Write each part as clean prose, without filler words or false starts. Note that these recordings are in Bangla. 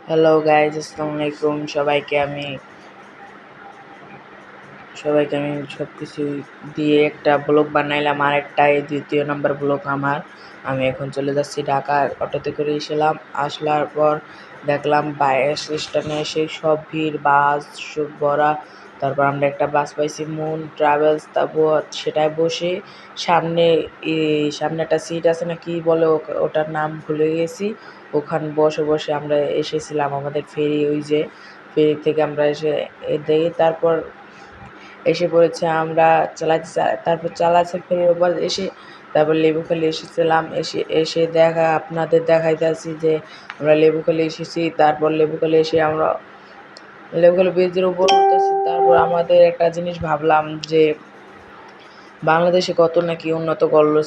হ্যালো গাইজ, আসসালামু আলাইকুম। সবাইকে আমি সব কিছু দিয়ে একটা ব্লগ বানাইলাম, আর একটা এই দ্বিতীয় নাম্বার ব্লগ আমার। আমি এখন চলে যাচ্ছি ঢাকা, অটোতে করে আসলার পর দেখলাম বাস স্ট্যান্ডে এসে সব ভিড়, বাস সব ভরা। তারপর আমরা একটা বাস পাইছি, মুন ট্রাভেলস। তারপর সেটায় বসে সামনে সামনে একটা সিট আছে না, কি বলে ওটার নাম ভুলে গেছি। ওখানে বসে বসে আমরা এসেছিলাম আমাদের ফেরি, ওই যে ফেরি থেকে আমরা দেখি। তারপর এসে পড়েছে, আমরা তারপর চালাচ্ছে ফেরির ওপর এসে। তারপর লেবুখালী এসেছিলাম, এসে আপনাদের দেখাইতেছি যে আমরা লেবুখালী এসেছি। তারপর লেবুখালী এসে আমরা লেবুখালী ব্রিজের উপর উঠতেছি। তারপর আমাদের একটা জিনিস ভাবলাম যে বাংলাদেশে কত নাকি উন্নত করলো,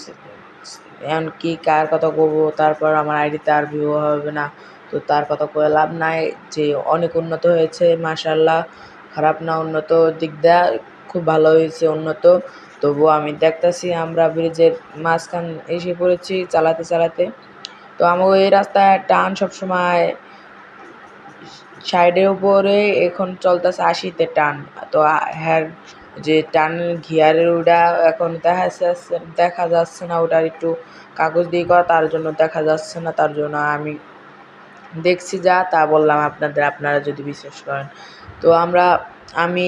এখন কি কার কথা কব। তারপর আমার আইডিতে আর ভিউ হবে না, তো তার কথা কয়ে লাভ নাই। যে অনেক উন্নত হয়েছে মাশাআল্লাহ, খারাপ না, উন্নত দিক দেয়া খুব ভালো হয়েছে উন্নত। তবুও আমি দেখতেছি আমরা ব্রিজের মাঝখান এসে পড়েছি চালাতে চালাতে। তো আমাকে এই রাস্তায় টান সবসময় 60-এর উপরে, এখন চলতেছে 80-তে টান। তো হ্যাঁ, যে টানের গিয়ারের ওটা এখন দেখা যাচ্ছে না, ওটার একটু কাগজ দিয়ে করা, তার জন্য দেখা যাচ্ছে না। তার জন্য আমি দেখছি যা তা বললাম আপনাদের, আপনারা যদি বিশ্বাস করেন। তো আমি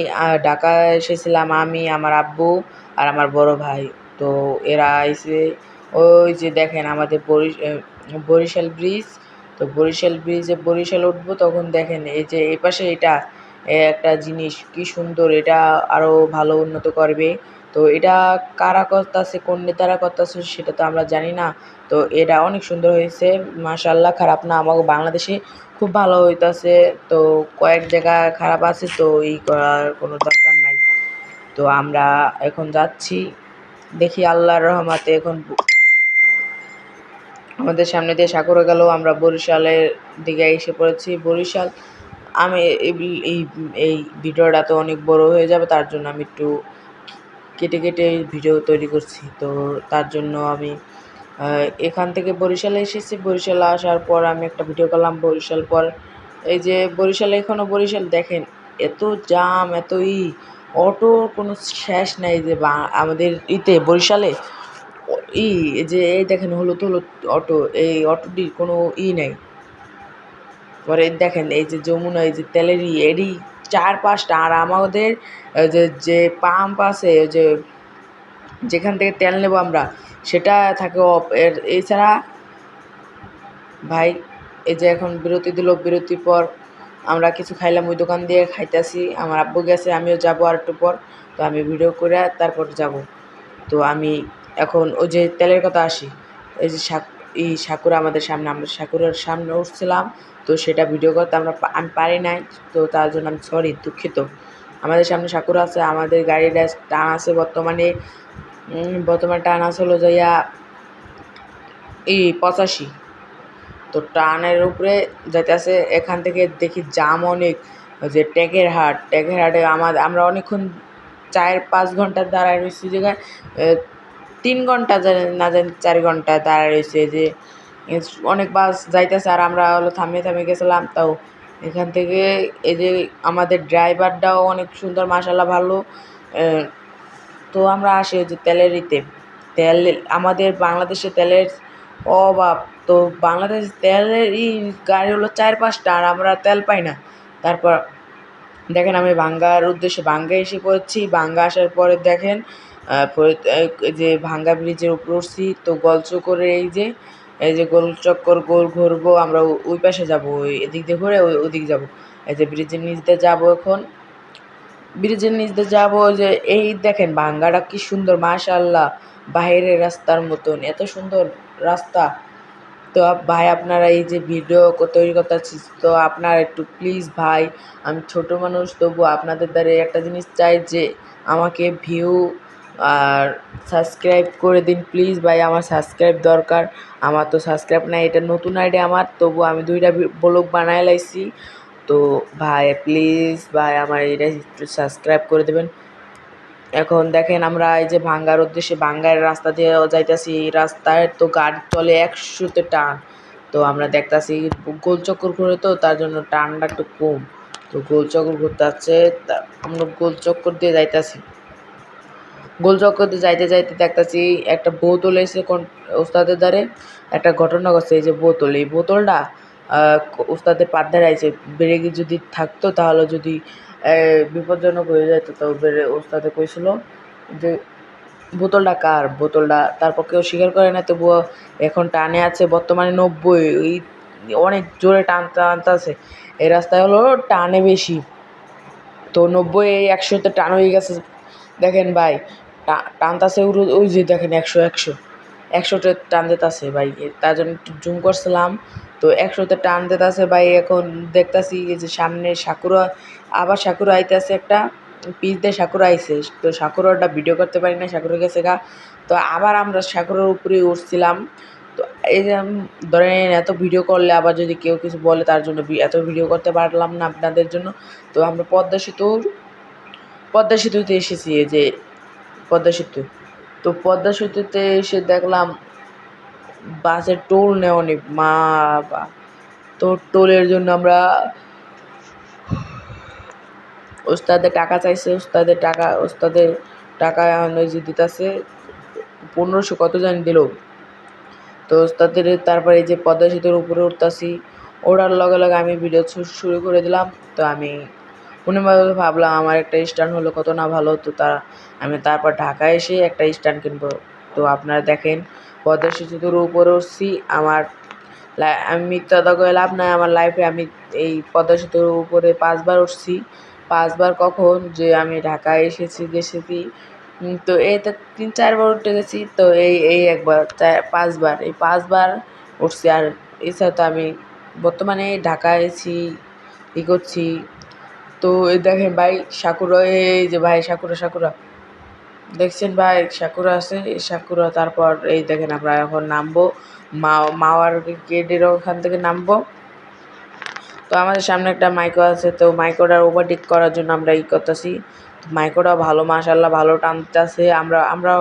ঢাকায় এসেছিলাম, আমি, আমার আব্বু আর আমার বড় ভাই। তো এরা এসে ওই যে দেখেন আমাদের বরিশাল ব্রিজ। তো বরিশাল উঠবো, তখন দেখেন এই যে এই পাশে এটা একটা জিনিস কি সুন্দর, এটা আরো ভালো উন্নত করবে। তো এটা কারা করতেছে, কোন নেতারা করতেছে সেটা তো আমরা জানি না। তো এটা অনেক সুন্দর হয়েছে মাশাআল্লাহ, খারাপ না। আমাকে বাংলাদেশে খুব ভালো হইতাছে। তো কয়েক জায়গা খারাপ আছে, তো এই করার কোনো দরকার নাই। তো আমরা এখন যাচ্ছি, দেখি আল্লাহর রহমতে এখন আমাদের সামনে দিয়ে সাগরে গেল, আমরা বরিশালের দিকে এসে পড়েছি। বরিশাল আমি এই এই ভিডিওটা তো অনেক বড় হয়ে যাবে, তার জন্য আমি একটু কেটে কেটে ভিডিও তৈরি করছি। তো তার জন্য আমি এখান থেকে বরিশালে এসেছি। বরিশালে আসার পর আমি একটা ভিডিও করলাম বরিশাল পর। এই যে বরিশালে এখনও বরিশাল দেখেন, এত জাম, এত অটোর কোনো শেষ নাই। যে আমাদের বরিশালে ই যে এই দেখেন হলুদ হলুদ অটো, এই অটোটির কোনো নাই। পরে দেখেন এই যে যমুনা, এই যে তেলের এরই 4-5টা। আর আমাদের যে যে পাম্প আছে, যে যেখান থেকে তেল নেব আমরা, সেটা থাকে এছাড়া ভাই, এই যে এখন বিরতি দিল, বিরতির পর আমরা কিছু খাইলাম, ওই দোকান দিয়ে খাইতেছি। আমার আব্বু গেছে, আমিও যাবো আর একটু পর। তো আমি ভিডিও করে তারপর যাব। তো আমি এখন ওই যে তেলের কথা আসি, এই যে সাকুরা আমাদের সামনে, আমরা সাকুরার সামনে উঠছিলাম। তো সেটা ভিডিও করতে আমি পারি নাই। তো তার জন্য আমি সরি, দুঃখিত। আমাদের সামনে সাকুরা আছে, আমাদের গাড়িটা টান আছে বর্তমানে টান আছে হলো যাইয়া 85। তো টানের উপরে যাইতেছে, এখান থেকে দেখি জাম অনেক। যে ট্যাগের হাটে আমরা অনেকক্ষণ 4-5 ঘন্টা দাঁড়ায় রয়েছি জায়গায়। 3 ঘন্টা না জানি 4 ঘন্টা দাঁড়ায় রয়েছে। যে অনেক বাস যাইতেছে, আর আমরা হলো থামিয়ে থামিয়ে গেছিলাম। তাও এখান থেকে এই যে আমাদের ড্রাইভারটাও অনেক সুন্দর মাশাআল্লাহ, ভালো। তো আমরা আসি ওই যে তেল, আমাদের বাংলাদেশে তেলের অভাব। তো বাংলাদেশ তেলের গাড়ি হলো 4-5টা, আর আমরা তেল পাই না। তারপর দেখেন আমি ভাঙ্গার উদ্দেশ্যে ভাঙ্গা এসে পড়েছি। ভাঙ্গা আসার পরে দেখেন যে ভাঙ্গা ব্রিজের উপর উঠছি। তো গোলচক্করে এই যে গোল চক্কর গোল ঘুরবো আমরা, ওই পাশে যাবো, ওই এদিক দিয়ে ঘুরে ওদিক যাবো। এই যে ব্রিজের নিচ দিয়ে যাবো, এখন ব্রিজের নিচ দিয়ে যাবো। যে এই দেখেন ভাঙ্গাটা কি সুন্দর মাশাআল্লাহ, বাইরের রাস্তার মতন এত সুন্দর রাস্তা। তো ভাই, আপনারা এই যে ভিডিও তৈরি করতেছি, তো আপনারা একটু প্লিজ ভাই, আমি ছোট মানুষ, তবু আপনাদের দ্বারা একটা জিনিস চাই যে আমাকে ভিউ আর সাবস্ক্রাইব করে দিন প্লিজ ভাই, আমার সাবস্ক্রাইব দরকার। আমার তো সাবস্ক্রাইব নাই, এটা নতুন আইডিয়া আমার, তবু আমি 2টা ব্লগ বানাই লাইছি। তো ভাই প্লিজ ভাই, আমার এটা একটু সাবস্ক্রাইব করে দেবেন। এখন দেখেন আমরা এই যে ভাঙ্গার উদ্দেশ্যে ভাঙ্গার রাস্তা দিয়ে যাইতেছি। রাস্তায় তো গাড়ি চলে 100-তে টান। তো তো আমরা দেখতাছি গোল চক্কর করে, তো তার জন্য টানটা একটু কম। তো গোল চক্কর করতে যাচ্ছে, আমরা গোল চক্কর দিয়ে যাইতাছি। গোল চক্কর দিয়ে যাইতে যাইতে দেখতাছি একটা বোতল এসে ওস্তাদের দ্বারে একটা ঘটনা ঘটছে। এই যে বোতল, এই বোতলটা ওস্তাদের পার ধারে আইছে। ব্রেক যদি থাকতো তাহলে যদি বিপজ্জনক হয়ে যেত, তো ওস্তাদে কইছিল যে বোতলটা কার, বোতলটা তারপর কেউ স্বীকার করে না, তবুও এখন টানে আছে বর্তমানে 90, ওই অনেক জোরে টানতে। এই রাস্তায় হলো টানে বেশি, তো 90 100-তে টান হয়ে গেছে। দেখেন ভাই টানতাছে, ওই যে দেখেন 100-100-100-তে টান দিতেছে ভাই। তার জন্য একটু জুম করছিলাম, তো 100-তে টান দিতেছে ভাই। এখন দেখতাছি যে সামনে সাকুরা, আবার সাকুরা আইতেছে, একটা পিচ দিয়ে সাকুরা আইছে। তো সাকুরাটা ভিডিও করতে পারি না, সাকুরা গেছে গা। তো আবার আমরা সাকুরার উপরে উঠছিলাম। তো এই যে ধরেন এত ভিডিও করলে আবার যদি কেউ কিছু বলে, তার জন্য এত ভিডিও করতে পারলাম না আপনাদের জন্য। তো আমরা পদ্মা সেতুতে এসেছি, এই যে পদ্মা সেতু। তো পদ্মা সেতুতে এসে দেখলাম বাসের টোল নেওয়া অনেক তো টোলের জন্য আমরা ওস্তাদের টাকা চাইছে, ওস্তাদের টাকা ওই যে দিতেছে 1500 কত জানি দিল। তো ওস্তাদের তারপরে এই যে পদ্মা সেতুর উপরে উঠতাছি, ওঠার লগে লগে আমি ভিডিও শুরু করে দিলাম। তো আমি মনে মনে ভাবলাম আমার একটা স্ট্যান্ড হলো কত না ভালো হতো। আমি তারপর ঢাকায় এসে একটা স্ট্যান্ড কিনবো। তো আপনারা দেখেন পদ্মা সেতুর উপরে উঠছি। আমি মিথ্যা কথা কয়ে লাভ নাই, আমার লাইফে আমি এই পদ্মা সেতুর উপরে 5 বার উঠছি। 5 বার কখন যে আমি ঢাকায় গেছি। তো এই তো 3-4 বার উঠে গেছি। তো এই একবার 5 বার, এই 5 বার উঠছি। আর এছাড়া তো আমি বর্তমানে ঢাকায় আছি, করছি। তো এই দেখেন ভাই সাকুরা, এই যে ভাই সাকুরা দেখছেন ভাই, সাকুরা আছে, এই সাকুরা। তারপর এই দেখেন আমরা এখন নামবো মাওয়ার গেটের ওখান থেকে নামবো। তো আমাদের সামনে একটা মাইক্রো আছে, তো মাইক্রোটার ওভারটেক করার জন্য আমরা করতেছি। মাইক্রোটা ভালো, মাশাআল্লাহ ভালো টানতেছে। আমরাও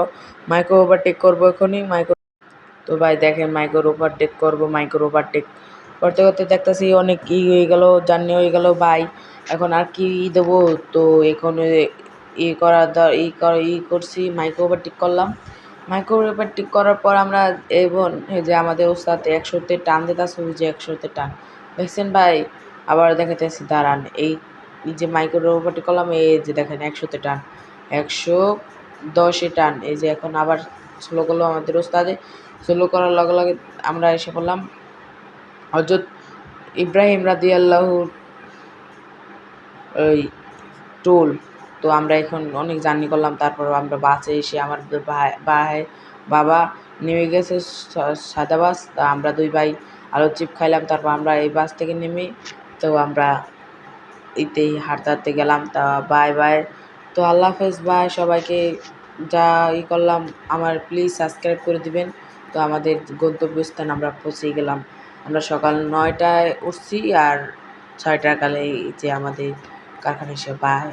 মাইক্রো ওভারটেক করবো এখনই। তো ভাই দেখেন মাইক্রো ওভারটেক করতে করতে দেখতেছি অনেক হয়ে গেল, জার্নি হয়ে গেল ভাই। এখন আর কি দেবো, তো এখন করছি, মাইক্রো ওভারটেক করলাম। মাইক্রো ওভারটেক করার পর আমরা এই যে আমাদের ওস্তাদ 100-তে টান দিতেছে, ওই যে 100-তে টান দেখছেন ভাই। আবার দেখাতেছি দাঁড়ান, এই যে মাইক্রো ওভারটেক করলাম, এই যে দেখেন 100-তে টান, 110-এ টান। এই যে এখন আবার স্লো করলো আমাদের ওস্তাদে। স্লো করার লগে লগে আমরা এসে পড়লাম হযরত ইব্রাহিম রাদিয়াল্লাহুর ওই টোল। তো আমরা এখন অনেক জার্নি করলাম, তারপর আমরা বাসে এসে আমার বাবা নেমে গেছে সাদা বাস। তা আমরা 2 ভাই আলুর চিপ খাইলাম, তারপর আমরা এই বাস থেকে নেমে তো আমরা এতেই হাঁটতে হাঁটতে গেলাম। তা বাই। তো আল্লাহ হাফেজ ভাই সবাইকে। যা করলাম আমার প্লিজ সাবস্ক্রাইব করে দিবেন। তো আমাদের গন্তব্যস্থান আমরা পৌঁছে গেলাম। আমরা সকাল 9টায় উঠছি আর 6টার কালে যে আমাদের কারখানা এসে বাই।